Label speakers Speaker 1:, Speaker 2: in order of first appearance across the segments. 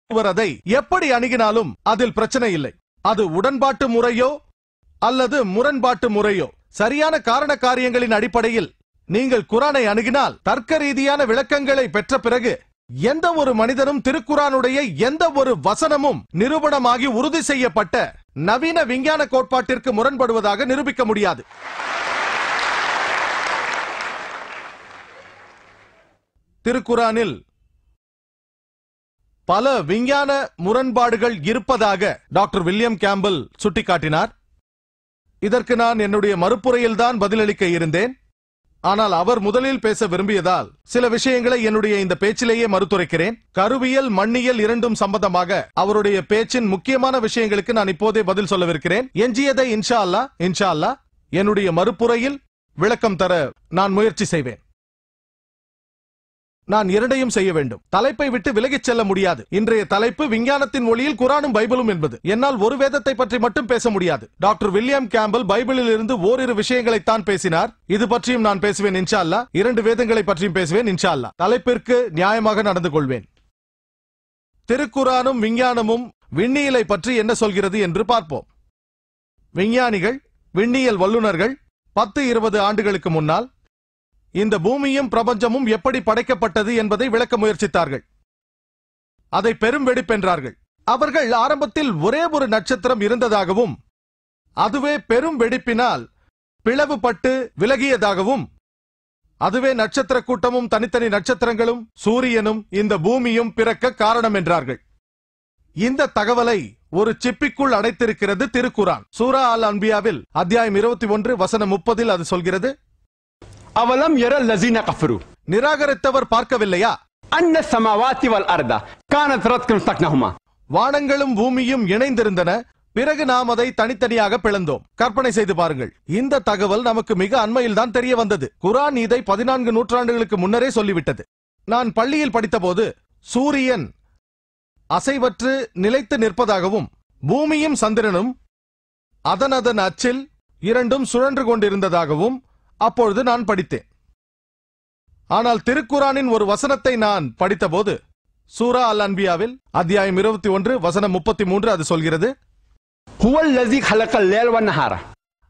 Speaker 1: அதை எப்படி அணுகினாலும் அதில் பிரச்சனை இல்லை. அது உடன்பாட்டு முறையோ அல்லது முரண்பாட்டு முறையோ, சரியான காரண காரியங்களின் அடிப்படையில் நீங்கள் குரானை அணுகினால் தர்க்க ரீதியான விளக்கங்களை பெற்ற பிறகு எந்த ஒரு மனிதனும் திருக்குரானுடைய எந்த ஒரு வசனமும் நிரூபணமாகி உறுதி செய்யப்பட்ட நவீன விஞ்ஞான கோட்பாட்டிற்கு முரண்படுவதாக நிரூபிக்க முடியாது. திருக்குரானில் பல விஞ்ஞான முரண்பாடுகள் இருப்பதாக டாக்டர் வில்லியம் கேம்பல் சுட்டிக்காட்டினார். இதற்கு நான் என்னுடைய மறுப்புரையில்தான் பதிலளிக்க இருந்தேன். ஆனால் அவர் முதலில் பேச விரும்பியதால் சில விஷயங்களை என்னுடைய இந்த பேச்சிலேயே மறுத்துரைக்கிறேன். கருவியல் மண்ணியல் இரண்டும் சம்பந்தமாக அவருடைய பேச்சின் முக்கியமான விஷயங்களுக்கு நான் இப்போதே பதில் சொல்லவிருக்கிறேன். எஞ்சியதை இன்ஷா அல்லாஹ் என்னுடைய மறுப்புரையில் விளக்கம் தர நான் முயற்சி செய்வேன். நான் இரண்டையும் செய்ய வேண்டும். தலைப்பை விட்டு விலகிச் செல்ல முடியாது. இன்றைய தலைப்பு விஞ்ஞானத்தின் மொழியில் குரானும் பைபிளும் என்பது. என்னால் ஒரு வேதத்தை பற்றி மட்டும் பேச முடியாது. டாக்டர் வில்லியம் கேம்பல் பைபிளில் இருந்து ஓரிரு விஷயங்களைத்தான் பேசினார். இது பற்றியும் நான் பேசுவேன் இன்ஷா அல்லாஹ். 2 வேதங்களை பற்றியும் பேசுவேன் இன்ஷா அல்லாஹ். தலைப்பிற்கு நியாயமாக நடந்து கொள்வேன். திருக்குரானும் விஞ்ஞானமும் விண்ணியலை பற்றி என்ன சொல்கிறது என்று பார்ப்போம். விஞ்ஞானிகள், விண்ணியல் வல்லுநர்கள் 10-20 ஆண்டுகளுக்கு முன்னால் இந்த பூமியும் பிரபஞ்சமும் எப்படி படைக்கப்பட்டது என்பதை விளக்க முயற்சித்தார்கள். அதை பெரும் வெடிப்பென்றார்கள். அவர்கள் ஆரம்பத்தில் ஒரே ஒரு நட்சத்திரம் இருந்ததாகவும் அதுவே பெரும் வெடிப்பினால் பிளவுபட்டு விலகியதாகவும் அதுவே நட்சத்திர கூட்டமும் தனித்தனி நட்சத்திரங்களும் சூரியனும் இந்த பூமியும் பிறக்க காரணம் என்றார்கள். இந்த தகவலை ஒரு சிப்பிக்குள் அடைத்திருக்கிறது திருக்குரான். சூரா அல் அன்பியாவில் அத்தியாயம் 21 வசனம் 30 அது சொல்கிறது,
Speaker 2: அவலம் யரல் லஸீன கஃபரு,
Speaker 1: நிராகரித்தவர் பார்க்கவில்லையா,
Speaker 2: அன்ன ஸமாவாத்தி வல் அர்த கானத் ரத்கன் ஃபக்னஹுமா,
Speaker 1: வானங்களும் பூமியும் இணைந்திருந்தன, பிறகு நாம் அதை தனித்தனியாக பிளந்தோம். கற்பனை செய்து பாருங்கள். இந்த தகவல் நமக்கு மிக அண்மையில் தான் தெரிய வந்தது. குரான் இதை 14 நூற்றாண்டுகளுக்கு முன்னரே சொல்லிவிட்டது. நான் பள்ளியில் படித்தபோது சூரியன் அசைவற்று நிலைத்து நிற்பதாகவும் பூமியும் சந்திரனும் அதன் அச்சில் இரண்டும் சுழன்று கொண்டிருந்ததாகவும் அப்பொழுது நான் படித்தேன். ஆனால் திருக்குரானின் ஒரு வசனத்தை நான் படித்தபோது சூரா அல் அன்பியாவில் அத்தியாயம் 21 வசனம் 33 அது சொல்கிறது,
Speaker 2: ஹுவல் லஸீ ஹலகல் லைல வன் நஹார,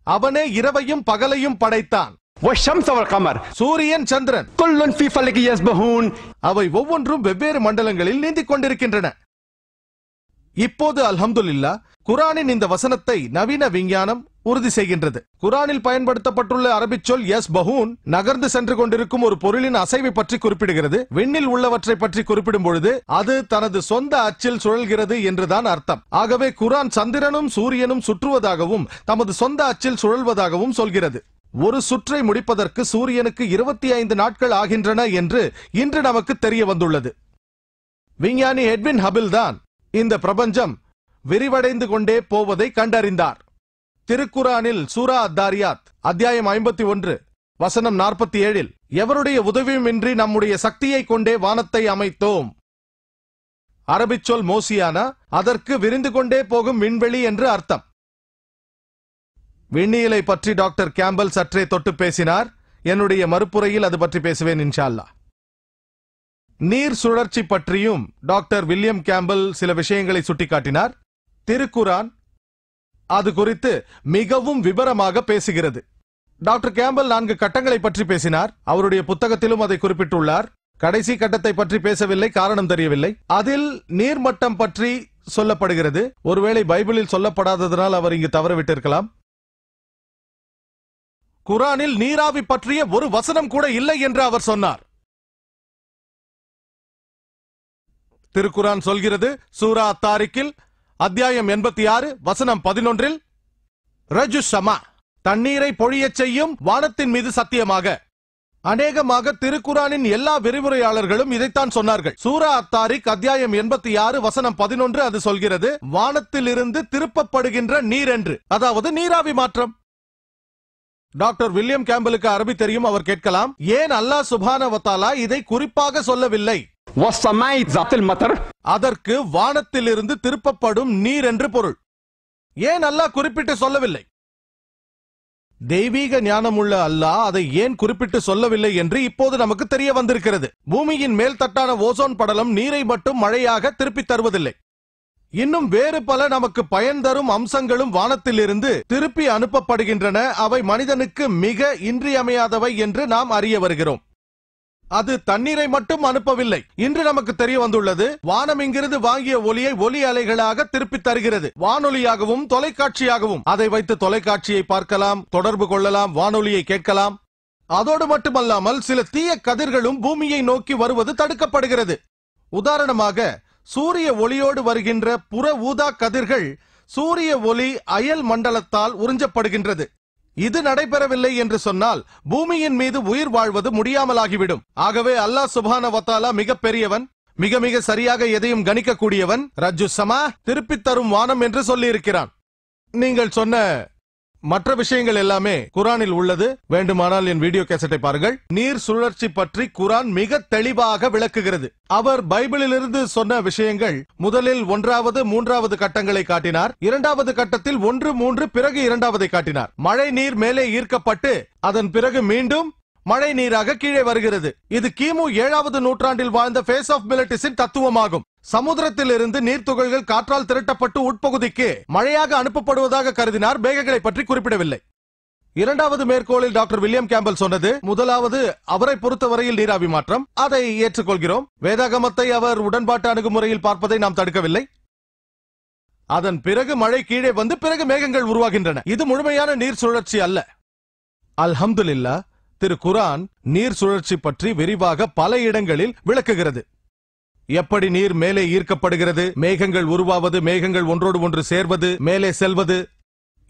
Speaker 1: அவனே இரவையும் பகலையும் படைத்தான்,
Speaker 2: வஷம்ஸ வல் கமர்,
Speaker 1: சூரியன் சந்திரன்,
Speaker 2: குல்லுன் ஃபீ ஃபலகி யஸ்பஹூன்,
Speaker 1: அவை ஒவ்வொன்றும் வெவ்வேறு மண்டலங்களில் நீந்திக் கொண்டிருக்கின்றன. இப்போது அல்ஹம்துலில்லாஹ் குரானின் இந்த வசனத்தை நவீன விஞ்ஞானம் உறுதி செய்கின்றது. குரானில் பயன்படுத்தப்பட்டுள்ள அரபிச் சொல் யஸ்பஹூன் நகர்ந்து சென்று கொண்டிருக்கும் ஒரு பொருளின் அசைவை பற்றி குறிப்பிடுகிறது. விண்ணில் உள்ளவற்றை பற்றி குறிப்பிடும் பொழுது அது தனது சொந்த அச்சில் சுழல்கிறது என்றுதான் அர்த்தம். ஆகவே குரான் சந்திரனும் சூரியனும் சுற்றுவதாகவும் தமது சொந்த அச்சில் சுழல்வதாகவும் சொல்கிறது. ஒரு சுற்றை முடிப்பதற்கு சூரியனுக்கு 25 நாட்கள் ஆகின்றன என்று இன்று நமக்கு தெரிய வந்துள்ளது. விஞ்ஞானி எட்வின் ஹபில் தான் இந்த பிரபஞ்சம் விரிவடைந்து கொண்டே போவதை கண்டறிந்தார். திருக்குரானில் சூரா அத்தாரியாத் அத்தியாயம் 51 வசனம் 47 எவருடைய உதவியுமின்றி நம்முடைய சக்தியை கொண்டே வானத்தை அமைத்தோம். அரபிச் சொல் மோசியானா, அதற்கு விரிந்து கொண்டே போகும் விண்வெளி என்று அர்த்தம். விண்ணியலை பற்றி டாக்டர் கேம்பல் சற்றே தொட்டு பேசினார். என்னுடைய மறுப்புரையில் அது பற்றி பேசுவேன் இன்ஷா அல்லாஹ். நீர் சுழற்சி பற்றியும் டாக்டர் வில்லியம் கேம்பல் சில விஷயங்களை சுட்டிக்காட்டினார். திருக்குரான் அது குறித்து மிகவும் விபரமாக பேசுகிறது. டாக்டர் கேம்பல் 4 கட்டங்களை பற்றி பேசினார். அவருடைய புத்தகத்திலும் அதை குறிப்பிட்டுள்ளார். கடைசி கட்டத்தை பற்றி பேசவில்லை, காரணம் தெரியவில்லை. அதில் நீர்மட்டம் பற்றி சொல்லப்படுகிறது. ஒருவேளை பைபிளில் சொல்லப்படாததனால் அவர் இங்கு தவறவிட்டிருக்கலாம். குரானில் நீராவி பற்றிய ஒரு வசனம் கூட இல்லை என்று அவர் சொன்னார். திருக்குரான் சொல்கிறது சூரா அத்தாரிக்கில் அத்தியாயம் 86 வசனம் 11 ரஜு ஷமா, தண்ணீரை பொழியச் செய்யும் வானத்தின் மீது சத்தியமாக. அநேகமாக திருக்குரானின் எல்லா விரிவுரையாளர்களும் இதைத்தான் சொன்னார்கள். சூரா அத்தாரிக் அத்தியாயம் 86 வசனம் 11 அது சொல்கிறது வானத்திலிருந்து திருப்பப்படுகின்ற நீர் என்று, அதாவது நீராவி மாற்றம். டாக்டர் வில்லியம் கேம்பலுக்கு அரபி தெரியும். அவர் கேட்கலாம், ஏன் அல்லாஹ் சுப்ஹானஹு வ தஆலா இதை குறிப்பாக சொல்லவில்லை? அதற்கு வானத்திலிருந்து திருப்பப்படும் நீர் என்று பொருள். ஏன் அல்லாஹ் குறிப்பிட்டு சொல்லவில்லை? தெய்வீக ஞானமுள்ள அல்லாஹ் அதை ஏன் குறிப்பிட்டு சொல்லவில்லை என்று இப்போது நமக்கு தெரிய வந்திருக்கிறது. பூமியின் மேல் தட்டான ஓசோன் படலம் நீரை மட்டும் மழையாக திருப்பித் தருவதில்லை. இன்னும் வேறு பல நமக்கு பயன் தரும் அம்சங்களும் வானத்திலிருந்து திருப்பி அனுப்பப்படுகின்றன. அவை மனிதனுக்கு மிக இன்றியமையாதவை என்று நாம் அறிய வருகிறோம். அது தண்ணீரை மட்டும் அனுப்பவில்லை. இன்று நமக்கு தெரிய வந்துள்ளது, வானம் இங்கிருந்து வாங்கிய ஒலியை ஒலி அலைகளாக திருப்பி தருகிறது. வானொலியாகவும் தொலைக்காட்சியாகவும். அதை வைத்து தொலைக்காட்சியை பார்க்கலாம், தொடர்பு கொள்ளலாம், வானொலியை கேட்கலாம். அதோடு மட்டுமல்லாமல் சில தீய கதிர்களும் பூமியை நோக்கி வருவது தடுக்கப்படுகிறது. உதாரணமாக, சூரிய ஒளியோடு வருகின்ற புற ஊதா கதிர்கள் சூரிய ஒளி அயல் மண்டலத்தால் உறிஞ்சப்படுகின்றது. இது நடைபெறவில்லை என்று சொன்னால் பூமியின் மீது உயிர் வாழ்வது முடியாமலாகிவிடும். ஆகவே அல்லாஹ் சுப்ஹானஹு வ தஆலா மிக பெரியவன், மிக மிக சரியாக எதையும் கணிக்கக்கூடியவன். ரஜ்ஜு ஸமா, திருப்பித் தரும் வானம் என்று சொல்லியிருக்கிறான். நீங்கள் சொன்ன மற்ற விஷயங்கள் எல்லாமே குரானில் உள்ளது. வேண்டுமானால் என் வீடியோ கேசட்டை பாருங்கள். நீர் சுழற்சி பற்றி குரான் மிக தெளிவாக விளக்குகிறது. அவர் பைபிளிலிருந்து சொன்ன விஷயங்கள் முதலில் 1வது 3வது கட்டங்களை காட்டினார். 2வது கட்டத்தில் 1 3 பிறகு 2வதை காட்டினார். மழை நீர் மேலே ஈர்க்கப்பட்டு அதன் பிறகு மீண்டும் மழை நீராக கீழே வருகிறது. இது கிமு 7வது நூற்றாண்டில் வாழ்ந்த ஃபேஸ் ஆஃப் மிலட்டிஸின் தத்துவமாகும். சமுத்திரத்திலிருந்து நீர்த்துகள்கள் காற்றால் திரட்டப்பட்டு உட்பகுதிக்கு மழையாக அனுப்பப்படுவதாக கருதினார். மேகங்களை பற்றி குறிப்பிடவில்லை. 2வது மேற்கோளில் டாக்டர் வில்லியம் கேம்பல் சொன்னது, முதலாவது அவரை பொறுத்தவரையில் நீராவி மாற்றம். அதை ஏற்றுக்கொள்கிறோம். வேதாகமத்தை அவர் உடன்பாட்டு அணுகுமுறையில் பார்ப்பதை நாம் தடுக்கவில்லை. அதன் பிறகு மழை கீழே வந்து பிறகு மேகங்கள் உருவாகின்றன. இது முழுமையான நீர் சுழற்சி அல்ல. அல்ஹம்துலில்லாஹ், திரு குரான் நீர் சுழற்சி பற்றி விரிவாக பல இடங்களில் விளக்குகிறது. எப்படி நீர் மேலே ஈர்க்கப்படுகிறது, மேகங்கள் உருவாவது, மேகங்கள் ஒன்றோடு ஒன்று சேர்வது, மேலே செல்வது,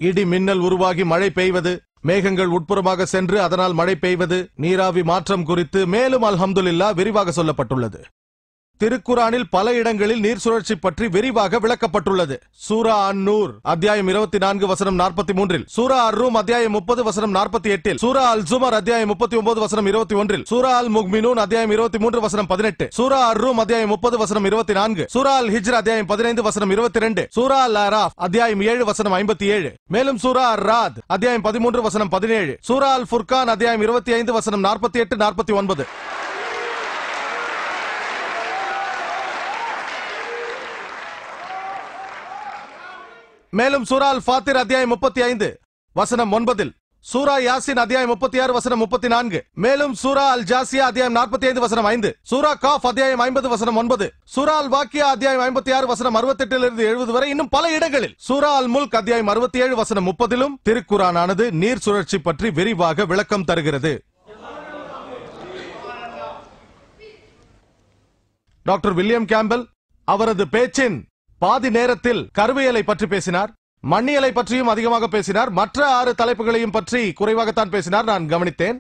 Speaker 1: இடி மின்னல் உருவாகி மழை பெய்வது, மேகங்கள் உட்புறமாக சென்று அதனால் மழை பெய்வது, நீராவி மாற்றம் குறித்து மேலும் அல்ஹம்துலில்லாஹ் விரிவாக சொல்லப்பட்டுள்ளது. திருக்குரானில் பல இடங்களில் நீர் சுழற்சி பற்றி விரிவாக விளக்கப்பட்டுள்ளது. சூரா அன்-நூர் அத்தியாயம் 24 வசனம் 43, சூரா அர்-ரூம் அத்தியாயம் 30 வசனம் 48, சூரா அல்-ஜுமர் அத்தியாயம் 39 வசனம் 21, சூரா அல்-முக்மினூன் அத்தியாயம் 23 வசனம் 18, சூரா அர்-ரூம் அத்தியாயம் 30 வசனம் 24, சூரா அல்-ஹிஜ்ர் அத்தியாயம் 15 வசனம் 22, சூரா அல்-அராஃப் அத்தியாயம் 7 வசனம் 57, மேலும் சூரா அர்-ராத் அத்தியாயம் 13 வசனம் 17, சூரா அல்-ஃபுர்கான் அத்தியாயம் 25 வசனம் 48 49. மேலும் சூரா அல்-ஃபாத்திர் அத்தியாயம் 35 வசனம் 9, சூரா யாசின் அத்தியாயம் 36 வசனம் 34, மேலும் சூரா அல்-ஜாசியா அத்தியாயம் 45 வசனம் 5, சூரா காஃப் அத்தியாயம் 50 வசனம் 9, சூரா அல்-வாக்கியா அத்தியாயம் 56 வசனம் 68 70 வரை இன்னும் பல இடங்களில் சூரா அல்-முல்க் அத்தியாயம் 67 வசனம் 30 திருக்குரானானது நீர் சுழற்சி பற்றி விரிவாக விளக்கம் தருகிறது. டாக்டர் வில்லியம் கேம்பல் அவரது பேச்சின் பாதி நேரத்தில் கருவியலை பற்றி பேசினார். மண்ணியலை பற்றியும் அதிகமாக பேசினார். மற்ற 6 தலைப்புகளையும் பற்றி குறைவாகத்தான் பேசினார், நான் கவனித்தேன்.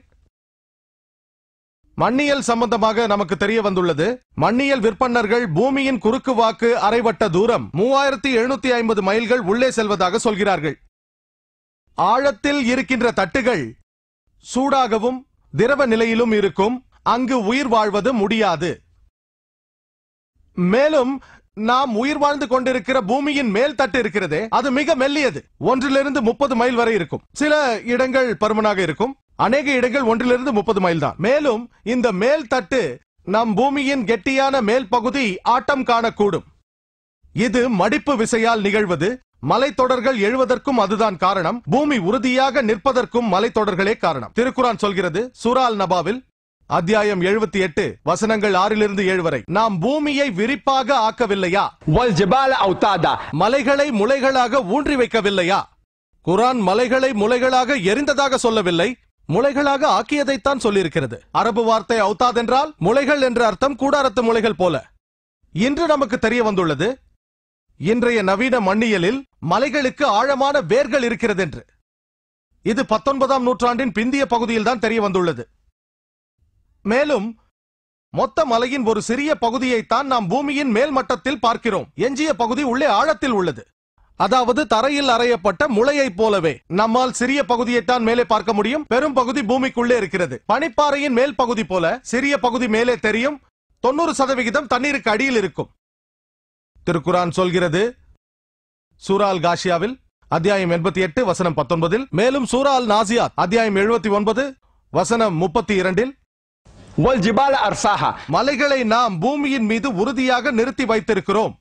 Speaker 1: மண்ணியல் சம்பந்தமாக நமக்கு தெரிய வந்துள்ளது, மண்ணியல் விற்பனர்கள் பூமியின் குறுக்கு வாக்கு அரைவட்ட தூரம் 3750 மைல்கள் உள்ளே செல்வதாக சொல்கிறார்கள். ஆழத்தில் இருக்கின்ற தட்டுகள் சூடாகவும் திரவ நிலையிலும் இருக்கும். அங்கு உயிர் வாழ்வது முடியாது. மேலும் நாம் உயிர் வாழ்ந்து கொண்டிருக்கிற பூமியின் மேல் தட்டு இருக்கிறதே, அது மிக மெல்லியது. 1 to 30 மைல் வரை இருக்கும். சில இடங்கள் பருமனாக இருக்கும். அநேக இடங்கள் 1 to 30 மைல் தான். மேலும் இந்த மேல் தட்டு நம் பூமியின் கெட்டியான மேல் பகுதி ஆட்டம் காணக்கூடும். இது மடிப்பு விசையால் நிகழ்வது. மலைத்தொடர்கள் எழுவதற்கும் அதுதான் காரணம். பூமி உறுதியாக நிற்பதற்கும் மலைத்தொடர்களே காரணம். திருக்குரான் சொல்கிறது, சூரா அல்-நபாவில் அத்தியாயம் 78 வசனங்கள் 6 to 7 வரை, நாம் பூமியை விரிப்பாக ஆக்கவில்லையா, மலைகளை முளைகளாக ஊன்றி வைக்கவில்லையா? குரான் மலைகளை முளைகளாக எரிந்ததாக சொல்லவில்லை, முளைகளாக ஆக்கியதைத்தான் சொல்லியிருக்கிறது. அரபு வார்த்தை அவுதாத் என்றால் முளைகள் என்ற அர்த்தம், கூடாரத்து முளைகள் போல. இன்று நமக்கு தெரிய வந்துள்ளது, இன்றைய நவீன மண்ணியலில் மலைகளுக்கு ஆழமான வேர்கள் இருக்கிறது என்று. இது 19ஆம் நூற்றாண்டின் பிந்திய பகுதியில் தான் தெரிய வந்துள்ளது. மேலும் மொத்த மலையின் ஒரு சிறிய பகுதியைத்தான் நாம் பூமியின் மேல் மட்டத்தில் பார்க்கிறோம். எஞ்சிய பகுதி உள்ளே ஆழத்தில் உள்ளது. அதாவது தரையில் அறையப்பட்ட முளையை போலவே நம்மால் சிறிய பகுதியைத்தான் மேலே பார்க்க முடியும். பெரும் பகுதி பூமிக்குள்ளே இருக்கிறது. பனிப்பாறையின் மேல் பகுதி போல சிறிய பகுதி மேலே தெரியும். 90% தண்ணீருக்கு அடியில் இருக்கும். திருக்குரான் சொல்கிறது, சூரா அல்-காஷியாவில் அத்தியாயம் 88 வசனம் 19. மேலும் சூரா அல் நாசியாத் அத்தியாயம் 79 வசனம் 32.
Speaker 2: والجبال أرساها
Speaker 1: மலைகளை நாம் பூமியின் மீது உறுதியாக நிறுத்தி வைத்திருக்கிறோம்.